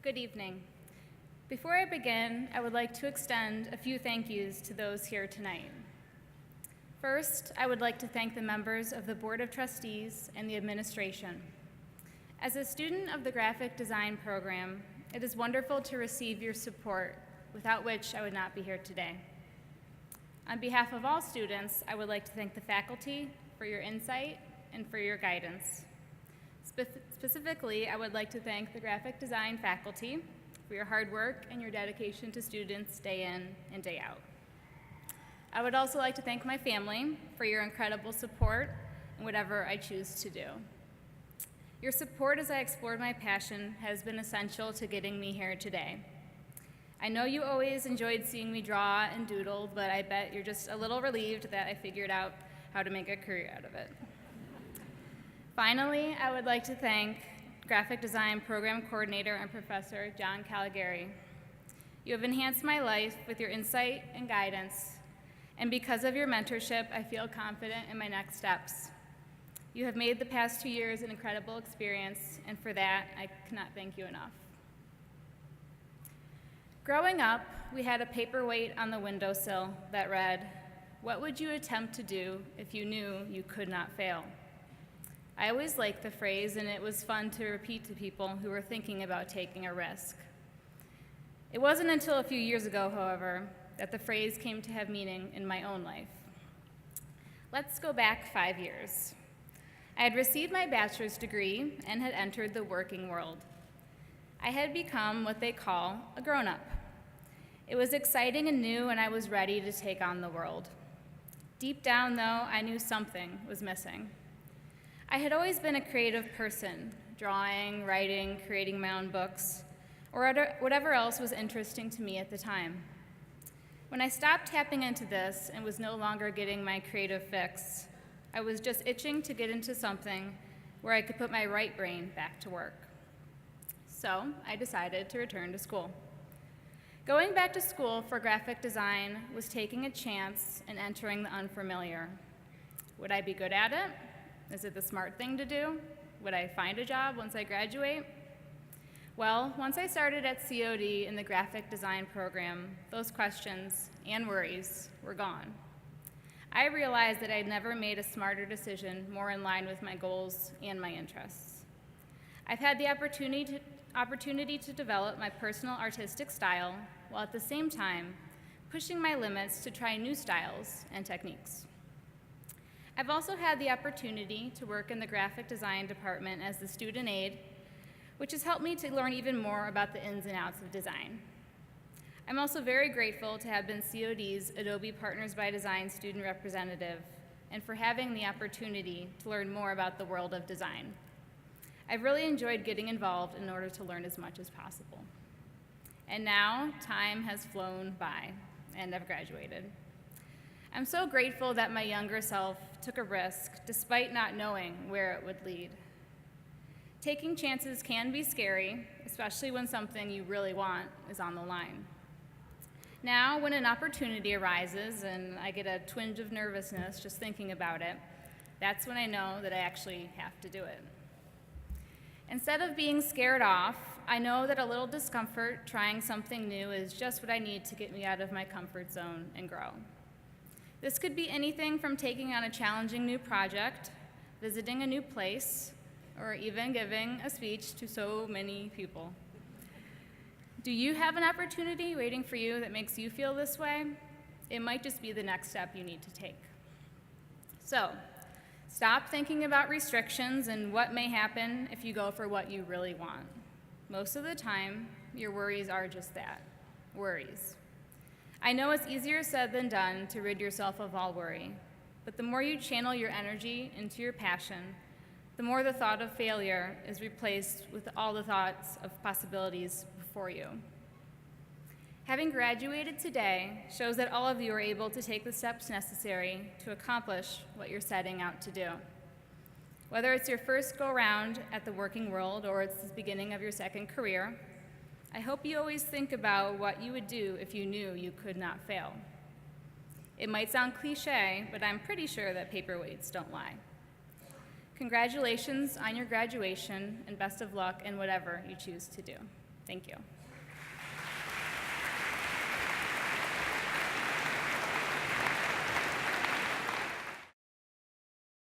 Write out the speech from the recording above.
Good evening. Before I begin, I would like to extend a few thank yous to those here tonight. First, I would like to thank the members of the Board of Trustees and the administration. As a student of the graphic design program, it is wonderful to receive your support, without which I would not be here today. On behalf of all students, I would like to thank the faculty for your insight and for your guidance. Specifically, I would like to thank the graphic design faculty for your hard work and your dedication to students day in and day out. I would also like to thank my family for your incredible support in whatever I choose to do. Your support as I explored my passion has been essential to getting me here today. I know you always enjoyed seeing me draw and doodle, but I bet you're just a little relieved that I figured out how to make a career out of it. Finally, I would like to thank Graphic Design Program Coordinator and Professor John Callegari. You have enhanced my life with your insight and guidance, and because of your mentorship, I feel confident in my next steps. You have made the past 2 years an incredible experience, and for that, I cannot thank you enough. Growing up, we had a paperweight on the windowsill that read, "What would you attempt to do if you knew you could not fail?" I always liked the phrase, and it was fun to repeat to people who were thinking about taking a risk. It wasn't until a few years ago, however, that the phrase came to have meaning in my own life. Let's go back 5 years. I had received my bachelor's degree and had entered the working world. I had become what they call a grown-up. It was exciting and new, and I was ready to take on the world. Deep down, though, I knew something was missing. I had always been a creative person, drawing, writing, creating my own books, or whatever else was interesting to me at the time. When I stopped tapping into this and was no longer getting my creative fix, I was just itching to get into something where I could put my right brain back to work. So I decided to return to school. Going back to school for graphic design was taking a chance and entering the unfamiliar. Would I be good at it? Is it the smart thing to do? Would I find a job once I graduate? Well, once I started at COD in the graphic design program, those questions and worries were gone. I realized that I'd never made a smarter decision more in line with my goals and my interests. I've had the opportunity to develop my personal artistic style while at the same time pushing my limits to try new styles and techniques. I've also had the opportunity to work in the graphic design department as the student aide, which has helped me to learn even more about the ins and outs of design. I'm also very grateful to have been COD's Adobe Partners by Design student representative and for having the opportunity to learn more about the world of design. I've really enjoyed getting involved in order to learn as much as possible. And now, time has flown by, and I've graduated. I'm so grateful that my younger self took a risk despite not knowing where it would lead. Taking chances can be scary, especially when something you really want is on the line. Now, when an opportunity arises and I get a twinge of nervousness just thinking about it, that's when I know that I actually have to do it. Instead of being scared off, I know that a little discomfort trying something new is just what I need to get me out of my comfort zone and grow. This could be anything from taking on a challenging new project, visiting a new place, or even giving a speech to so many people. Do you have an opportunity waiting for you that makes you feel this way? It might just be the next step you need to take. So, stop thinking about restrictions and what may happen if you go for what you really want. Most of the time, your worries are just that, worries. I know it's easier said than done to rid yourself of all worry, but the more you channel your energy into your passion, the more the thought of failure is replaced with all the thoughts of possibilities before you. Having graduated today shows that all of you are able to take the steps necessary to accomplish what you're setting out to do. Whether it's your first go-round at the working world or it's the beginning of your second career, I hope you always think about what you would do if you knew you could not fail. It might sound cliche, but I'm pretty sure that paperweights don't lie. Congratulations on your graduation, and best of luck in whatever you choose to do. Thank you.